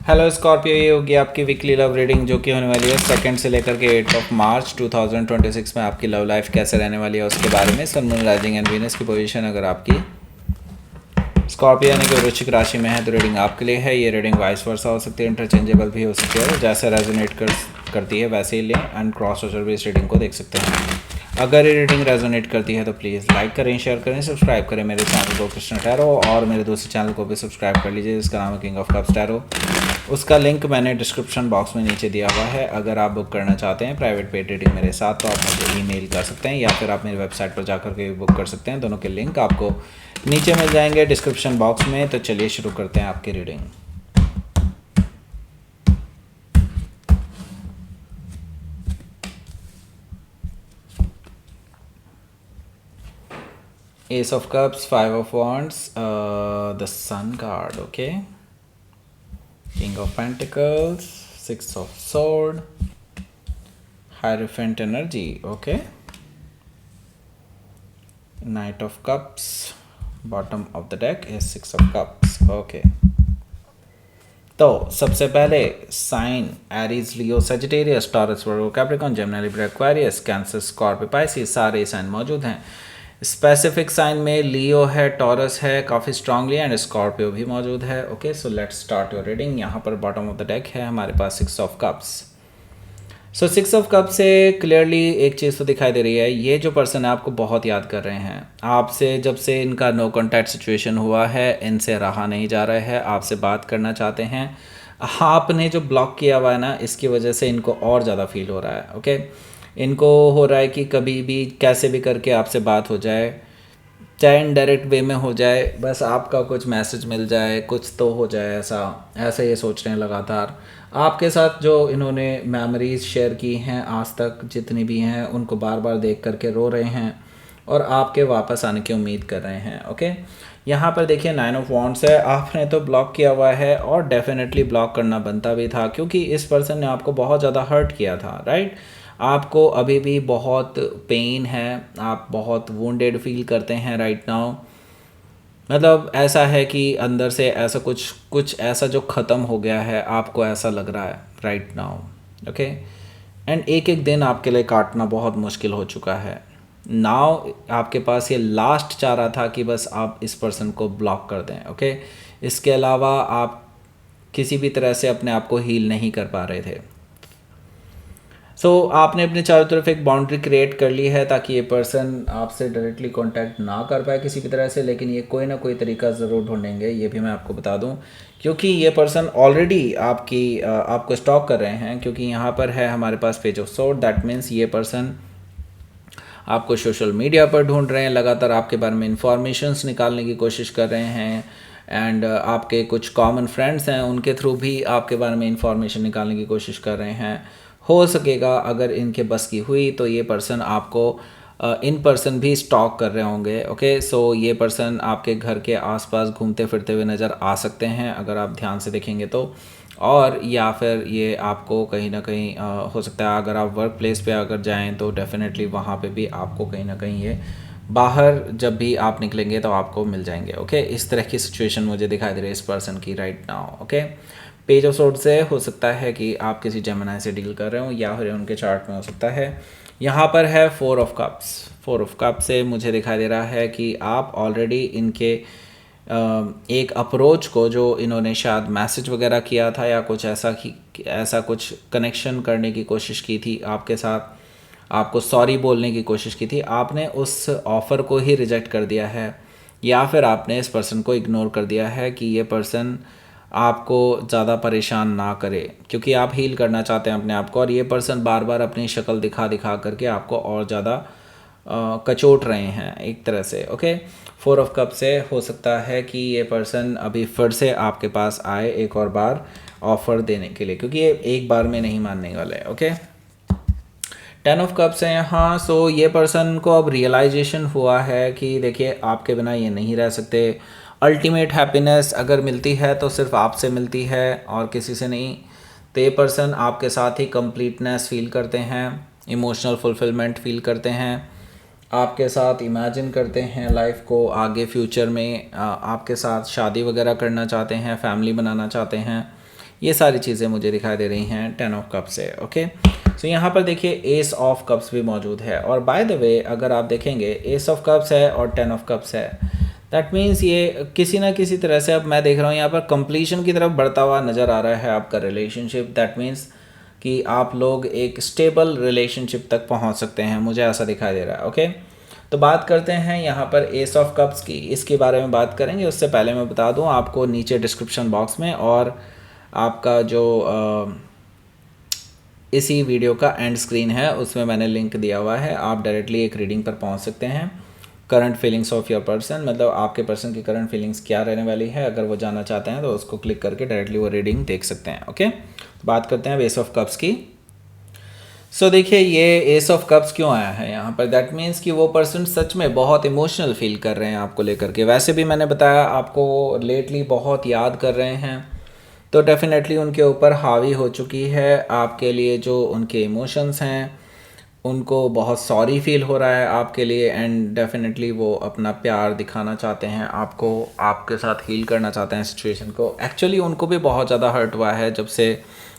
Hello Scorpio, ये होगी आपकी वीकली लव रीडिंग जो कि होने वाली है 2 से लेकर के 8 मार्च 2026 में। आपकी लव लाइफ कैसे रहने वाली है उसके बारे में। सन, मून, राइजिंग एंड वीनस की पोजीशन अगर आपकी स्कॉर्पियो यानी कि वृश्चिक राशि में है तो रीडिंग आपके लिए है। ये रीडिंग वाइस वर्सा हो सकती है, इंटरचेंजेबल भी हो सकती है, जैसे रेजोनेट करती है वैसे ही लें एंड क्रॉस ओवर भी इस रीडिंग को देख सकते हैं। अगर ये रीडिंग रेजोनेट करती है तो प्लीज़ लाइक करें, शेयर करें, सब्सक्राइब करें मेरे चैनल को कृष्ण टैरो, और मेरे दूसरे चैनल को भी सब्सक्राइब कर लीजिए जिसका नाम है किंग ऑफ कप्स टैरो। उसका लिंक मैंने डिस्क्रिप्शन बॉक्स में नीचे दिया हुआ है। अगर आप बुक करना चाहते हैं प्राइवेट पेड रीडिंग मेरे साथ तो आप मुझे ईमेल कर सकते हैं या फिर आप मेरी वेबसाइट पर जाकर के बुक कर सकते हैं। दोनों के लिंक आपको नीचे मिल जाएंगे डिस्क्रिप्शन बॉक्स में। तो चलिए शुरू करते हैं आपकी reading. Ace of Cups, Five of Wands, the Sun card, okay. King of Pentacles, Six of Sword, Hierophant energy, okay. Knight of Cups, bottom of the deck is Six of Cups, okay. तो सबसे पहले sign Aries, Leo, Sagittarius, Taurus, Virgo, Capricorn, Gemini, Libra, Aquarius, Cancer, Scorpio, Pisces, सारे sign मौजूद हैं। Specific sign में लियो है, taurus है काफ़ी स्ट्रांगली एंड स्कॉर्पियो भी मौजूद है। Okay, so let's start your reading. यहाँ पर बॉटम ऑफ द डेक है हमारे पास सिक्स ऑफ कप्स। सो सिक्स ऑफ कप से क्लियरली एक चीज़ तो दिखाई दे रही है, ये जो पर्सन है आपको बहुत याद कर रहे हैं। आपसे जब से इनका नो कॉन्टैक्ट सिचुएशन हुआ है इनसे रहा नहीं जा रहा है, आपसे बात करना चाहते हैं। आपने जो ब्लॉक किया हुआ है ना, इसकी वजह से इनको और ज़्यादा फील हो रहा है। ओके, इनको हो रहा है कि कभी भी कैसे भी करके आपसे बात हो जाए, चाहे इनडायरेक्ट वे में हो जाए, बस आपका कुछ मैसेज मिल जाए, कुछ तो हो जाए, ऐसा ऐसा ये सोच रहे हैं लगातार। आपके साथ जो इन्होंने मेमोरीज शेयर की हैं आज तक जितनी भी हैं उनको बार बार देख करके रो रहे हैं और आपके वापस आने की उम्मीद कर रहे हैं। ओके, यहाँ पर देखिए नाइन ऑफ वॉन्ड्स है। आपने तो ब्लॉक किया हुआ है और डेफिनेटली ब्लॉक करना बनता भी था क्योंकि इस पर्सन ने आपको बहुत ज़्यादा हर्ट किया था, राइट। आपको अभी भी बहुत पेन है, आप बहुत वुंडेड फील करते हैं राइट नाउ। मतलब ऐसा है कि अंदर से ऐसा कुछ ऐसा जो ख़त्म हो गया है आपको ऐसा लग रहा है राइट नाउ। ओके, एंड एक एक दिन आपके लिए काटना बहुत मुश्किल हो चुका है। नाउ आपके पास ये लास्ट चारा था कि बस आप इस पर्सन को ब्लॉक कर दें। ओके, इसके अलावा आप किसी भी तरह से अपने आप को हील नहीं कर पा रहे थे। सो आपने अपने चारों तरफ एक बाउंड्री क्रिएट कर ली है ताकि ये पर्सन आपसे डायरेक्टली कांटेक्ट ना कर पाए किसी भी तरह से, लेकिन ये कोई ना कोई तरीका ज़रूर ढूंढेंगे, ये भी मैं आपको बता दूं। क्योंकि ये पर्सन ऑलरेडी आपको स्टॉक कर रहे हैं, क्योंकि यहाँ पर है हमारे पास page of sword. That means ये पर्सन आपको सोशल मीडिया पर ढूंढ रहे हैं, लगातार आपके बारे में इंफॉर्मेशंस निकालने की कोशिश कर रहे हैं एंड आपके कुछ कॉमन फ्रेंड्स हैं उनके थ्रू भी आपके बारे में इंफॉर्मेशन निकालने की कोशिश कर रहे हैं। हो सकेगा अगर इनके बस की हुई तो ये पर्सन आपको इन पर्सन भी स्टॉक कर रहे होंगे। ओके, सो ये पर्सन आपके घर के आसपास घूमते फिरते हुए नज़र आ सकते हैं अगर आप ध्यान से देखेंगे तो, और या फिर ये आपको कहीं ना कहीं हो सकता है अगर आप वर्क प्लेस पे अगर जाएं तो डेफिनेटली वहाँ पे भी आपको कहीं ना कहीं ये बाहर जब भी आप निकलेंगे तो आपको मिल जाएंगे। ओके, इस तरह की सिचुएशन मुझे दिखाई दे रही है इस पर्सन की right now. Okay, page of sword से हो सकता है कि आप किसी जेमिनी से डील कर रहे हो या फिर उनके चार्ट में हो सकता है। यहाँ पर है four of cups. Four of cup से मुझे दिखाई दे रहा है कि आप ऑलरेडी इनके एक अप्रोच को जो इन्होंने शायद मैसेज वगैरह किया था या कुछ ऐसा कुछ कनेक्शन करने की कोशिश की थी आपके साथ, आपको सॉरी बोलने की कोशिश की थी, आपने उस ऑफ़र को ही रिजेक्ट कर दिया है या फिर आपने इस पर्सन को इग्नोर कर दिया है कि ये पर्सन आपको ज़्यादा परेशान ना करे, क्योंकि आप हील करना चाहते हैं अपने आप को और ये पर्सन बार बार अपनी शक्ल दिखा दिखा करके आपको और ज़्यादा कचोट रहे हैं एक तरह से। ओके, फोर ऑफ कप से हो सकता है कि ये पर्सन अभी फिर से आपके पास आए एक और बार ऑफ़र देने के लिए, क्योंकि ये एक बार में नहीं मानने वाले। ओके, टेन ऑफ कप्स है यहाँ। सो ये पर्सन को अब रियलाइजेशन हुआ है कि देखिए आपके बिना ये नहीं रह सकते। अल्टीमेट हैप्पीनेस अगर मिलती है तो सिर्फ आपसे मिलती है और किसी से नहीं। तो ये पर्सन आपके साथ ही कंप्लीटनेस फील करते हैं, इमोशनल फुलफिलमेंट फील करते हैं, आपके साथ इमेजिन करते हैं लाइफ को, आगे फ्यूचर में आपके साथ शादी वगैरह करना चाहते हैं, फैमिली बनाना चाहते हैं। ये सारी चीज़ें मुझे दिखाई दे रही हैं 10 ऑफ कप से। ओके, सो यहाँ पर देखिए एस ऑफ कप्स भी मौजूद है, और बाय द वे अगर आप देखेंगे एस ऑफ कप्स है और 10 ऑफ कप्स है, दैट मीन्स ये किसी ना किसी तरह से, अब मैं देख रहा हूँ यहाँ पर कंप्लीशन की तरफ बढ़ता हुआ नज़र आ रहा है आपका रिलेशनशिप। दैट मीन्स कि आप लोग एक स्टेबल रिलेशनशिप तक पहुँच सकते हैं, मुझे ऐसा दिखाई दे रहा है। ओके, तो बात करते हैं यहाँ पर एस ऑफ कप्स की, इसके बारे में बात करेंगे। उससे पहले मैं बता दूँ आपको, नीचे डिस्क्रिप्शन बॉक्स में और आपका जो इसी वीडियो का एंड स्क्रीन है उसमें मैंने लिंक दिया हुआ है, आप डायरेक्टली एक रीडिंग पर पहुंच सकते हैं। Current feelings of your person, मतलब आपके पर्सन की करंट फीलिंग्स क्या रहने वाली है, अगर वो जानना चाहते हैं तो उसको क्लिक करके डायरेक्टली वो रीडिंग देख सकते हैं। ओके, तो बात करते हैं एस ऑफ कप्स की। सो देखिए ये एस ऑफ कप्स क्यों आया है यहाँ पर, दैट मीन्स कि वो पर्सन सच में बहुत इमोशनल फील कर रहे हैं आपको लेकर के। वैसे भी मैंने बताया आपको लेटली बहुत याद कर रहे हैं, तो डेफिनेटली उनके ऊपर हावी हो चुकी है आपके लिए जो उनके इमोशंस हैं, उनको बहुत सॉरी फील हो रहा है आपके लिए, एंड डेफिनेटली वो अपना प्यार दिखाना चाहते हैं आपको, आपके साथ हील करना चाहते हैं सिचुएशन को। एक्चुअली उनको भी बहुत ज़्यादा हर्ट हुआ है जब से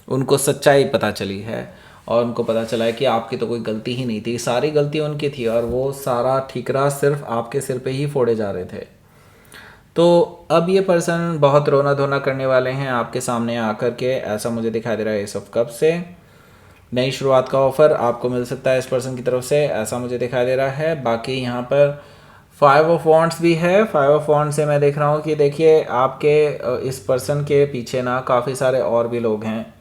उनको सच्चाई पता चली है, और उनको पता चला है कि आपकी तो कोई गलती ही नहीं थी, सारी गलती उनकी थी, और वो सारा ठीकरा सिर्फ आपके सिर पे ही फोड़े जा रहे थे। तो अब ये पर्सन बहुत रोना धोना करने वाले हैं आपके सामने आकर के, ऐसा मुझे दिखाई दे रहा है एस ऑफ कप से। नई शुरुआत का ऑफ़र आपको मिल सकता है इस पर्सन की तरफ से, ऐसा मुझे दिखाई दे रहा है। बाकी यहाँ पर 5 ऑफ वॉन्ड्स भी है। 5 ऑफ वॉन्ड्स से मैं देख रहा हूँ कि देखिए आपके इस पर्सन के पीछे ना काफ़ी सारे और भी लोग हैं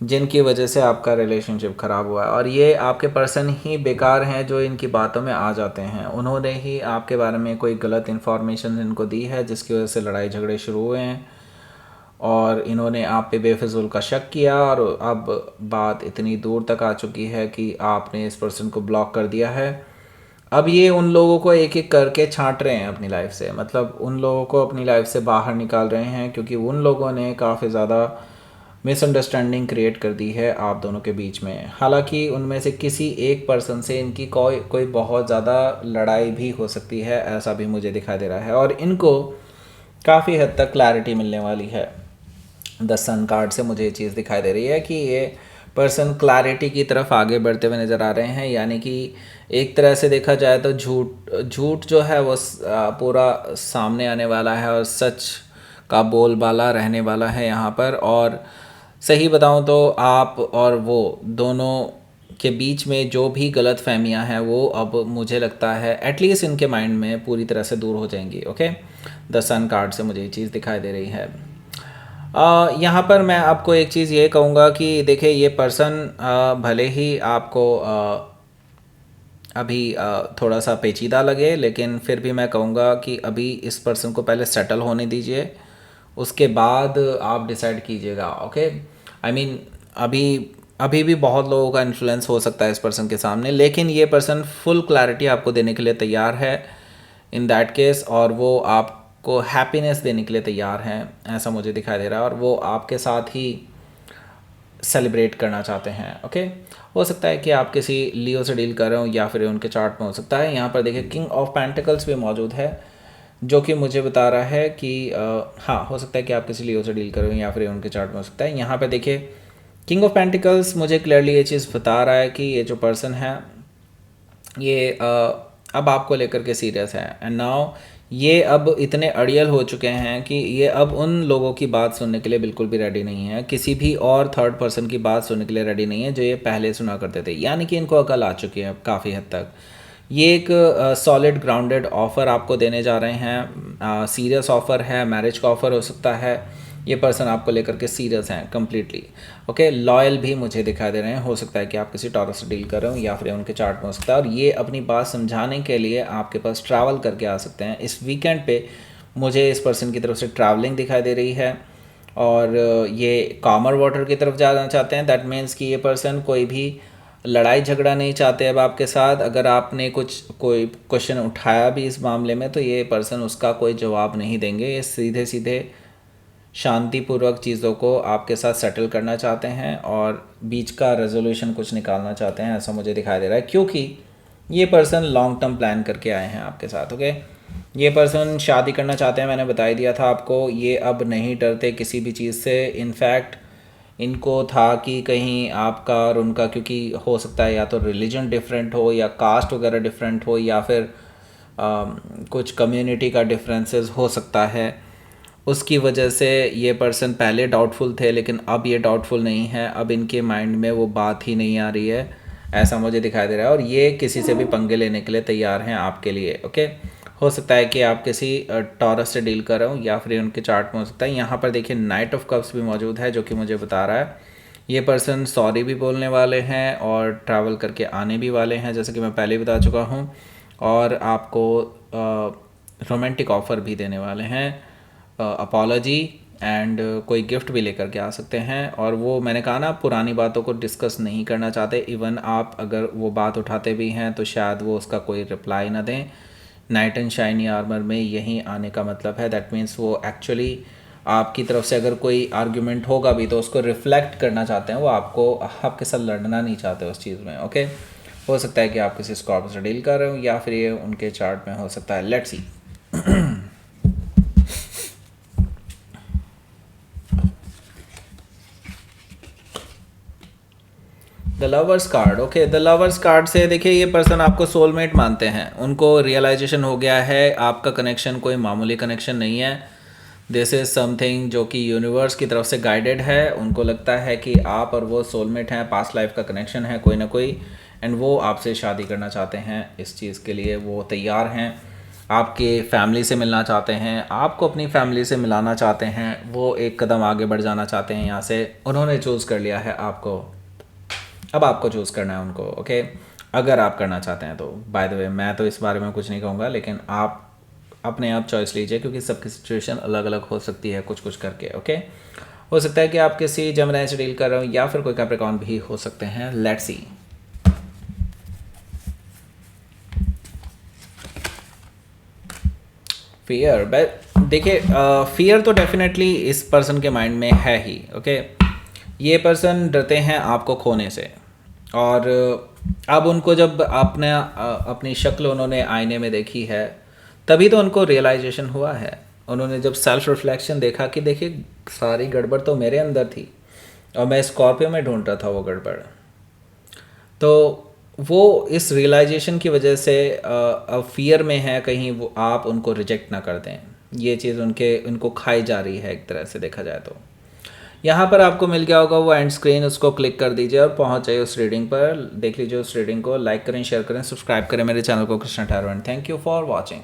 जिनकी वजह से आपका रिलेशनशिप ख़राब हुआ है, और ये आपके पर्सन ही बेकार हैं जो इनकी बातों में आ जाते हैं। उन्होंने ही आपके बारे में कोई गलत इन्फॉर्मेशन इनको दी है जिसकी वजह से लड़ाई झगड़े शुरू हुए हैं, और इन्होंने आप पे बेफिजूल का शक किया, और अब बात इतनी दूर तक आ चुकी है कि आपने इस पर्सन को ब्लॉक कर दिया है। अब ये उन लोगों को एक एक करके छांट रहे हैं अपनी लाइफ से, मतलब उन लोगों को अपनी लाइफ से बाहर निकाल रहे हैं, क्योंकि उन लोगों ने काफ़ी ज़्यादा मिसअंडरस्टैंडिंग क्रिएट कर दी है आप दोनों के बीच में। हालांकि उनमें से किसी एक पर्सन से इनकी कोई बहुत ज़्यादा लड़ाई भी हो सकती है, ऐसा भी मुझे दिखाई दे रहा है, और इनको काफ़ी हद तक क्लैरिटी मिलने वाली है। द सन कार्ड से मुझे ये चीज़ दिखाई दे रही है कि ये पर्सन क्लैरिटी की तरफ आगे बढ़ते हुए नज़र आ रहे हैं, यानी कि एक तरह से देखा जाए तो झूठ जो है वो पूरा सामने आने वाला है, और सच का बोलबाला रहने वाला है यहाँ पर। और सही बताऊँ तो आप और वो दोनों के बीच में जो भी गलत फहमियाँ हैं वो अब मुझे लगता है एटलीस्ट इनके माइंड में पूरी तरह से दूर हो जाएंगी। ओके, द सन कार्ड से मुझे ये चीज़ दिखाई दे रही है। यहाँ पर मैं आपको एक चीज़ ये कहूँगा कि देखिए ये पर्सन भले ही आपको अभी थोड़ा सा पेचीदा लगे, लेकिन फिर भी मैं कहूँगा कि अभी इस पर्सन को पहले सेटल होने दीजिए, उसके बाद आप डिसाइड कीजिएगा। ओके, आई मीन अभी भी बहुत लोगों का इन्फ्लुएंस हो सकता है इस पर्सन के सामने, लेकिन ये पर्सन फुल क्लैरिटी आपको देने के लिए तैयार है इन दैट केस, और वो आपको हैप्पीनेस देने के लिए तैयार हैं, ऐसा मुझे दिखाई दे रहा है, और वो आपके साथ ही सेलिब्रेट करना चाहते हैं। ओके, हो सकता है कि आप किसी लियो से डील कर रहे हो, या फिर उनके चार्ट में हो सकता है। यहाँ पर देखिए किंग ऑफ पेंटिकल्स भी मौजूद है, जो कि मुझे बता रहा है कि हाँ, हो सकता है कि आप किसी लियो से डील कर रहे हो, या फिर उनके चार्ट में हो सकता है। यहाँ पर देखिए किंग ऑफ पेंटिकल्स मुझे क्लियरली ये चीज़ बता रहा है कि ये जो पर्सन है ये अब आपको लेकर के सीरियस है, एंड नाउ ये अब इतने अड़ियल हो चुके हैं कि ये अब उन लोगों की बात सुनने के लिए बिल्कुल भी रेडी नहीं है, किसी भी और थर्ड पर्सन की बात सुनने के लिए रेडी नहीं है जो ये पहले सुना करते थे। यानी कि इनको अकल आ चुकी है अब काफ़ी हद तक। ये एक सॉलिड ग्राउंडेड ऑफ़र आपको देने जा रहे हैं, सीरियस ऑफ़र है, मैरिज का ऑफ़र हो सकता है। ये पर्सन आपको लेकर के सीरियस हैं कम्प्लीटली। ओके, लॉयल भी मुझे दिखाई दे रहे हैं, हो सकता है कि आप किसी टॉरस से डील कर रहे हो, या फिर उनके चार्ट में हो सकता है, और ये अपनी बात समझाने के लिए आपके पास ट्रैवल करके आ सकते हैं। इस वीकेंड पे मुझे इस पर्सन की तरफ से ट्रैवलिंग दिखाई दे रही है, और ये कामर वाटर की तरफ जाना चाहते हैं। दैट मीन्स कि ये पर्सन कोई भी लड़ाई झगड़ा नहीं चाहते अब आपके साथ। अगर आपने कोई क्वेश्चन उठाया भी इस मामले में, तो ये पर्सन उसका कोई जवाब नहीं देंगे, ये सीधे सीधे शांतिपूर्वक चीज़ों को आपके साथ सेटल करना चाहते हैं, और बीच का रेजोल्यूशन कुछ निकालना चाहते हैं, ऐसा मुझे दिखाई दे रहा है, क्योंकि ये पर्सन लॉन्ग टर्म प्लान करके आए हैं आपके साथ। ओके, ये पर्सन शादी करना चाहते हैं, मैंने बता ही दिया था आपको। ये अब नहीं डरते किसी भी चीज़ से। इनफैक्ट इनको था कि कहीं आपका और उनका, क्योंकि हो सकता है या तो रिलीजन डिफरेंट हो या कास्ट वगैरह डिफरेंट हो या फिर कुछ कम्युनिटी का डिफरेंसेस हो सकता है, उसकी वजह से ये पर्सन पहले डाउटफुल थे लेकिन अब ये डाउटफुल नहीं है। अब इनके माइंड में वो बात ही नहीं आ रही है, ऐसा मुझे दिखाई दे रहा है। और ये किसी से भी पंगे लेने के लिए तैयार हैं आपके लिए। ओके, हो सकता है कि आप किसी टॉरस से डील कर रहे हो या फिर उनके चार्ट में हो सकता है। यहाँ पर देखिए नाइट ऑफ कप्स भी मौजूद है जो कि मुझे बता रहा है ये पर्सन सॉरी भी बोलने वाले हैं और ट्रैवल करके आने भी वाले हैं, जैसे कि मैं पहले बता चुका हूँ। और आपको रोमांटिक ऑफ़र भी देने वाले हैं, अपॉलॉजी एंड कोई गिफ्ट भी लेकर के आ सकते हैं। और वो मैंने कहा ना, पुरानी बातों को डिस्कस नहीं करना चाहते। इवन आप अगर वो बात उठाते भी हैं तो शायद वो उसका कोई रिप्लाई ना दें। नाइट एंड शाइनी आर्मर में यहीं आने का मतलब है, दैट मीन्स वो एक्चुअली आपकी तरफ से अगर कोई आर्ग्यूमेंट होगा भी तो उसको रिफ्लेक्ट करना चाहते हैं। वो आपके साथ लड़ना नहीं चाहते उस चीज़ में। ओके, हो सकता है कि आप किसी स्कॉर्पियो से डील कर रहे हो या फिर ये उनके चार्ट में हो सकता है। Let's see. The lovers card. Okay, the lovers card से देखिए ये पर्सन आपको सोलमेट मानते हैं। उनको रियलाइजेशन हो गया है आपका कनेक्शन कोई मामूली कनेक्शन नहीं है। दिस इज़ समथिंग जो कि यूनिवर्स की तरफ से गाइडेड है। उनको लगता है कि आप और वो सोलमेट हैं, पास्ट लाइफ का कनेक्शन है कोई ना कोई, एंड वो आपसे शादी करना चाहते हैं। इस चीज़ के लिए वो तैयार हैं। आपके फैमिली से मिलना चाहते हैं, आपको अपनी फैमिली से मिलाना चाहते हैं। वो एक कदम आगे बढ़ जाना चाहते हैं यहाँ से। उन्होंने चूज़ कर लिया है आपको, अब आपको चूज़ करना है उनको। ओके, अगर आप करना चाहते हैं तो। बाय द वे मैं तो इस बारे में कुछ नहीं कहूँगा, लेकिन आप अपने आप चॉइस लीजिए क्योंकि सबकी सिचुएशन अलग अलग हो सकती है कुछ कुछ करके। ओके, हो सकता है कि आप किसी जेमिनी से डील कर रहे हो या फिर कोई कैप्रिकॉर्न भी हो सकते हैं। Let's see. फियर, देखिए फियर तो डेफिनेटली इस पर्सन के माइंड में है ही। ओके, ये पर्सन डरते हैं आपको खोने से। और अब उनको जब अपनी शक्ल उन्होंने आईने में देखी है तभी तो उनको रियलाइजेशन हुआ है। उन्होंने जब सेल्फ रिफ्लेक्शन देखा कि देखिए सारी गड़बड़ तो मेरे अंदर थी और मैं स्कॉर्पियो में ढूंढ रहा था वो गड़बड़। तो वो इस रियलाइजेशन की वजह से अब फियर में है कहीं वो आप उनको रिजेक्ट ना कर दें। ये चीज़ उनको खाई जा रही है एक तरह से देखा जाए तो। यहाँ पर आपको मिल गया होगा वो एंड स्क्रीन, उसको क्लिक कर दीजिए और पहुँच जाइए उस रीडिंग पर। देख लीजिए उस रीडिंग को, लाइक करें, शेयर करें, सब्सक्राइब करें मेरे चैनल को Krishna tarot. And thank you for watching.